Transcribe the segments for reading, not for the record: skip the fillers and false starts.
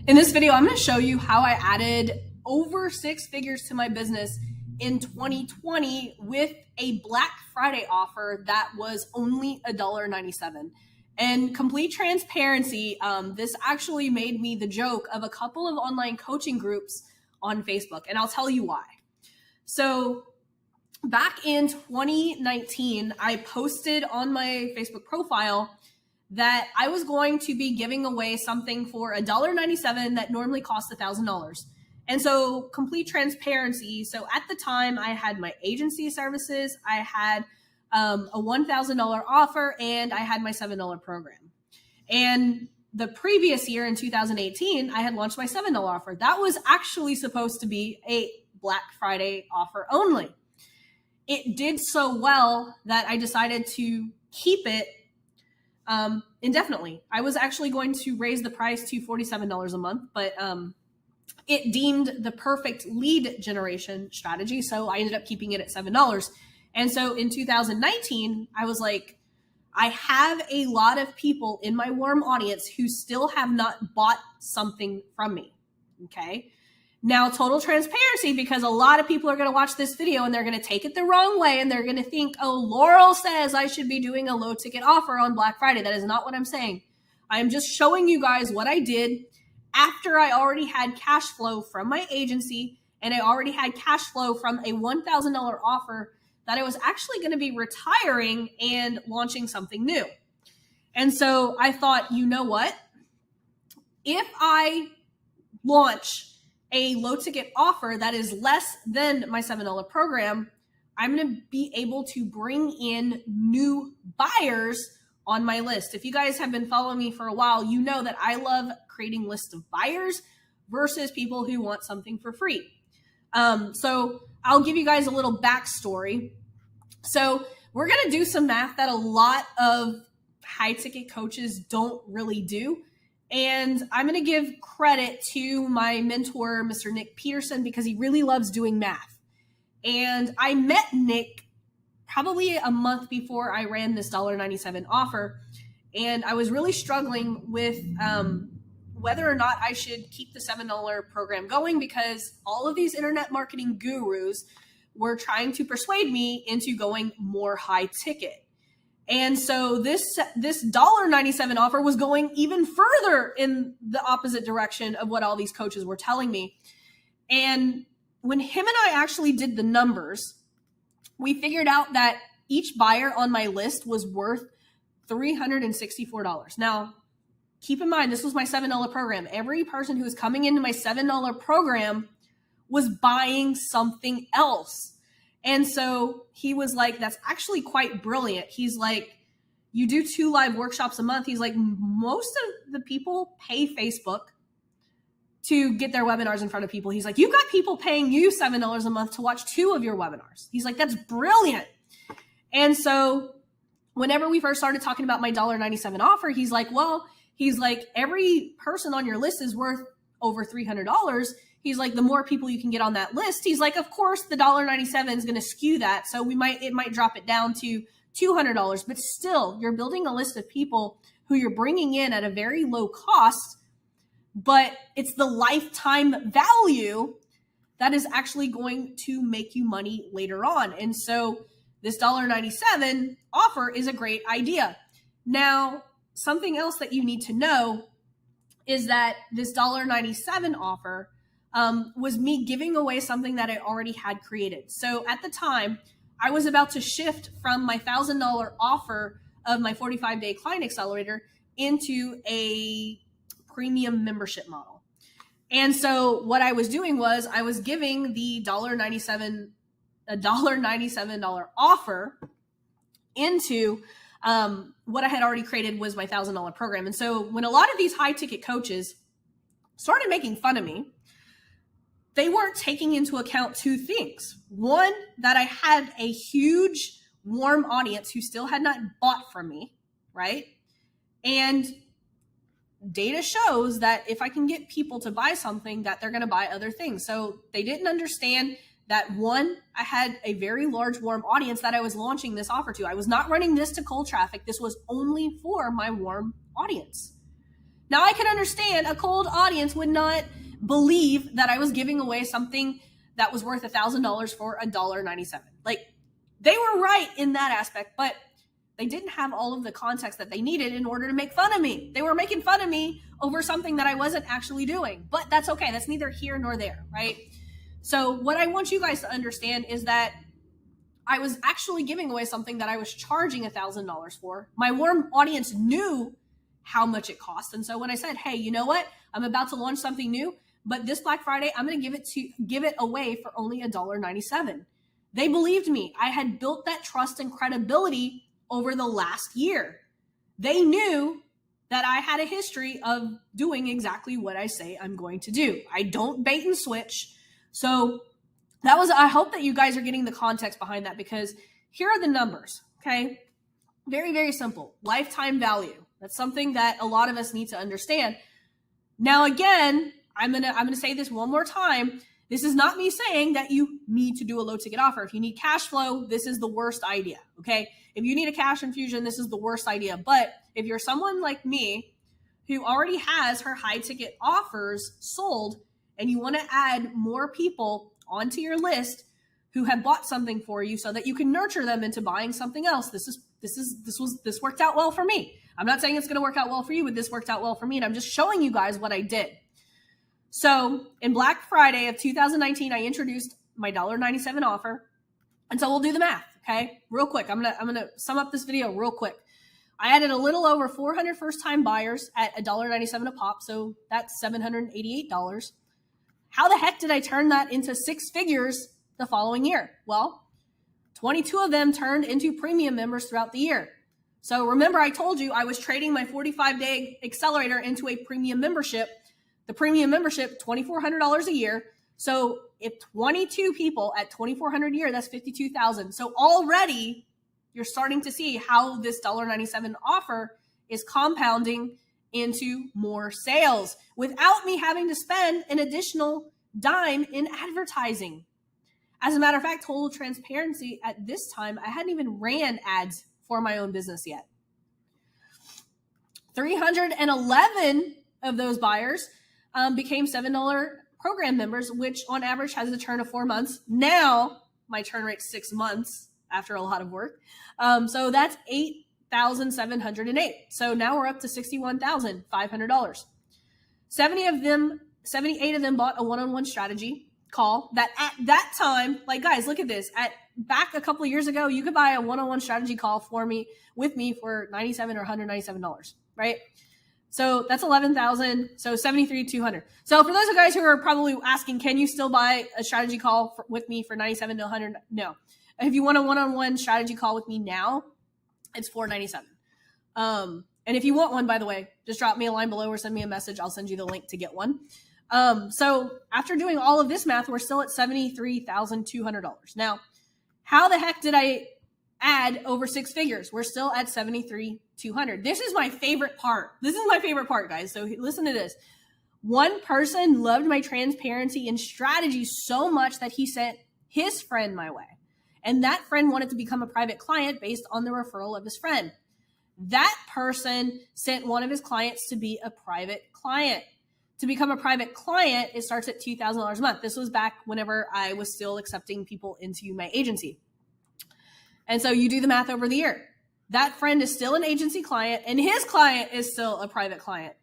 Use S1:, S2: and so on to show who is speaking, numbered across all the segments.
S1: In this video, I'm going to show you how I added over 6 figures to my business in 2020 with a Black Friday offer that was only $1.97. And complete transparency, this actually made me the joke of a couple of online coaching groups on Facebook, and I'll tell you why. So back in 2019, I posted on my Facebook profile that I was going to be giving away something for $1.97 that normally costs $1,000. And so complete transparency. So at the time I had my agency services, I had a $1,000 offer, and I had my $7 program. And the previous year in 2018, I had launched my $7 offer. That was actually supposed to be a Black Friday offer only. It did so well that I decided to keep it indefinitely. I was actually going to raise the price to $47 a month, but it deemed the perfect lead generation strategy. So I ended up keeping it at $7. And so in 2019, I was like, I have a lot of people in my warm audience who still have not bought something from me. Okay. Now, total transparency, because a lot of people are going to watch this video and they're going to take it the wrong way, and they're going to think, oh, Laurel says I should be doing a low ticket offer on Black Friday. That is not what I'm saying. I am just showing you guys what I did after I already had cash flow from my agency, and I already had cash flow from a $1,000 offer that I was actually going to be retiring and launching something new. And so I thought, you know what? If I launch a low ticket offer that is less than my $7 program, I'm going to be able to bring in new buyers on my list. If you guys have been following me for a while, you know that I love creating lists of buyers versus people who want something for free. So I'll give you guys a little backstory. So we're going to do some math that a lot of high ticket coaches don't really do. And I'm going to give credit to my mentor, Mr. Nick Peterson, because he really loves doing math. And I met Nick probably a month before I ran this $1.97 offer. And I was really struggling with whether or not I should keep the $7 program going, because all of these internet marketing gurus were trying to persuade me into going more high ticket. And so this $1.97 offer was going even further in the opposite direction of what all these coaches were telling me. And when him and I actually did the numbers, we figured out that each buyer on my list was worth $364. Now, keep in mind, this was my $7 program. Every person who was coming into my $7 program was buying something else. And so he was like, that's actually quite brilliant. He's like, you do 2 live workshops a month. He's like, most of the people pay Facebook to get their webinars in front of people. He's like, you've got people paying you $7 a month to watch 2 of your webinars. He's like, that's brilliant. And so whenever we first started talking about my $1.97 offer, he's like, every person on your list is worth over $300. He's like, the more people you can get on that list, he's like, of course, the $1.97 is going to skew that. So it might drop it down to $200, but still you're building a list of people who you're bringing in at a very low cost, but it's the lifetime value that is actually going to make you money later on. And so this $1.97 offer is a great idea. Now, something else that you need to know is that this $1.97 offer was me giving away something that I already had created. So at the time, I was about to shift from my $1,000 offer of my 45-day client accelerator into a premium membership model. And so what I was doing was I was giving the $1.97 offer into what I had already created was my $1,000 program. And so when a lot of these high ticket coaches started making fun of me, they weren't taking into account 2 things. One, that I had a huge warm audience who still had not bought from me, right? And data shows that if I can get people to buy something, that they're going to buy other things. So they didn't understand that, one, I had a very large warm audience that I was launching this offer to. I was not running this to cold traffic. This was only for my warm audience. Now I can understand a cold audience would not believe that I was giving away something that was worth $1,000 for $1.97. Like, they were right in that aspect, but they didn't have all of the context that they needed in order to make fun of me. They were making fun of me over something that I wasn't actually doing, but that's okay. That's neither here nor there, right? So what I want you guys to understand is that I was actually giving away something that I was charging $1,000 for. My warm audience knew how much it cost. And so when I said, hey, you know what? I'm about to launch something new, but this Black Friday, I'm going to give it away for only $1.97. They believed me. I had built that trust and credibility over the last year. They knew that I had a history of doing exactly what I say I'm going to do. I don't bait and switch. So I hope that you guys are getting the context behind that, because here are the numbers, okay? Very, very simple. Lifetime value. That's something that a lot of us need to understand. Now, again, I'm gonna say this one more time. This is not me saying that you need to do a low ticket offer. If you need cash flow, this is the worst idea, okay? If you need a cash infusion, this is the worst idea. But if you're someone like me who already has her high ticket offers sold and you want to add more people onto your list who have bought something for you so that you can nurture them into buying something else, this worked out well for me. I'm not saying it's going to work out well for you, but this worked out well for me, and I'm just showing you guys what I did. So in Black Friday of 2019, I introduced my $1.97 offer. And so we'll do the math, okay? Real quick. I'm gonna sum up this video real quick. I added a little over 400 first-time buyers at $1.97 a pop, so that's $788. How the heck did I turn that into six figures the following year? Well, 22 of them turned into premium members throughout the year. So remember, I told you I was trading my 45-day accelerator into a premium membership. The premium membership, $2,400 a year. So if 22 people at $2,400 a year, that's $52,000. So already you're starting to see how this $1.97 offer is compounding into more sales without me having to spend an additional dime in advertising. As a matter of fact, total transparency, at this time, I hadn't even ran ads for my own business yet. 311 of those buyers became $7 program members, which on average has a turn of 4 months. Now my turn rate's 6 months after a lot of work. So that's $8,708. So now we're up to $61,500. 78 of them bought a one-on-one strategy call that at that time, like, guys, look at this. Back a couple of years ago, you could buy a one-on-one strategy call with me for $97 or $197, right? So that's $11,000. So $73,200. So for those of you guys who are probably asking, can you still buy a strategy call with me for $97 to $100? No. If you want a one-on-one strategy call with me now, it's $497. And if you want one, by the way, just drop me a line below or send me a message. I'll send you the link to get one. So after doing all of this math, we're still at $73,200. Now, how the heck did I add over six figures? We're still at $73,200. This is my favorite part. This is my favorite part, guys. So listen to this. One person loved my transparency and strategy so much that he sent his friend my way. And that friend wanted to become a private client based on the referral of his friend. That person sent one of his clients to be a private client. To become a private client, it starts at $2,000 a month. This was back whenever I was still accepting people into my agency. And so you do the math over the year. That friend is still an agency client, and his client is still a private client.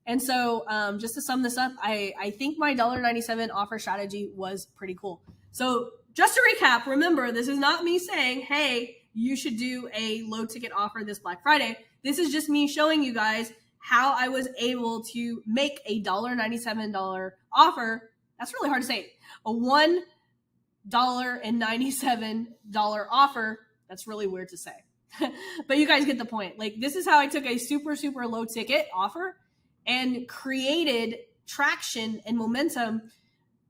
S1: And so just to sum this up, I think my $1.97 offer strategy was pretty cool. So just to recap, remember, this is not me saying, hey, you should do a low ticket offer this Black Friday. This is just me showing you guys how I was able to make a $1.97 offer. That's really hard to say. A $1.97 offer. That's really weird to say. But you guys get the point. Like, this is how I took a super, super low ticket offer and created traction and momentum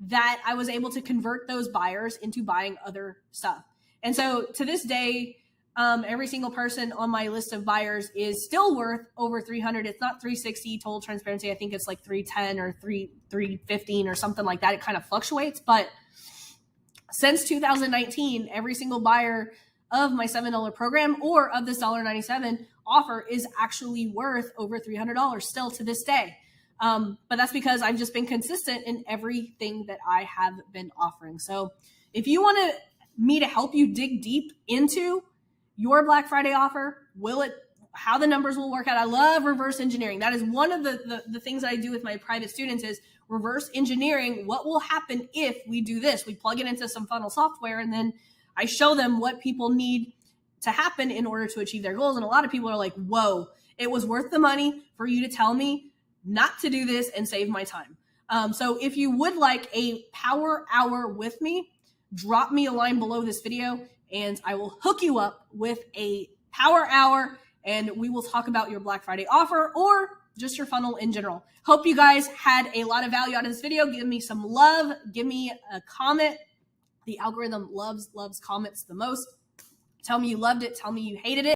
S1: that I was able to convert those buyers into buying other stuff. And so to this day, every single person on my list of buyers is still worth over 300. It's not 360 total transparency. I think it's like 310 or 315 or something like that. It kind of fluctuates. But since 2019, every single buyer of my $7 program or of this $1.97 offer is actually worth over $300 still to this day. But that's because I've just been consistent in everything that I have been offering. So if you want me to help you dig deep into your Black Friday offer, how the numbers will work out. I love reverse engineering. That is one of the things that I do with my private students is reverse engineering. What will happen if we do this? We plug it into some funnel software, and then I show them what people need to happen in order to achieve their goals. And a lot of people are like, whoa, it was worth the money for you to tell me not to do this and save my time. So if you would like a power hour with me, drop me a line below this video and I will hook you up with a power hour, and we will talk about your Black Friday offer or just your funnel in general. Hope you guys had a lot of value out of this video. Give me some love. Give me a comment. The algorithm loves comments the most. Tell me you loved it. Tell me you hated it.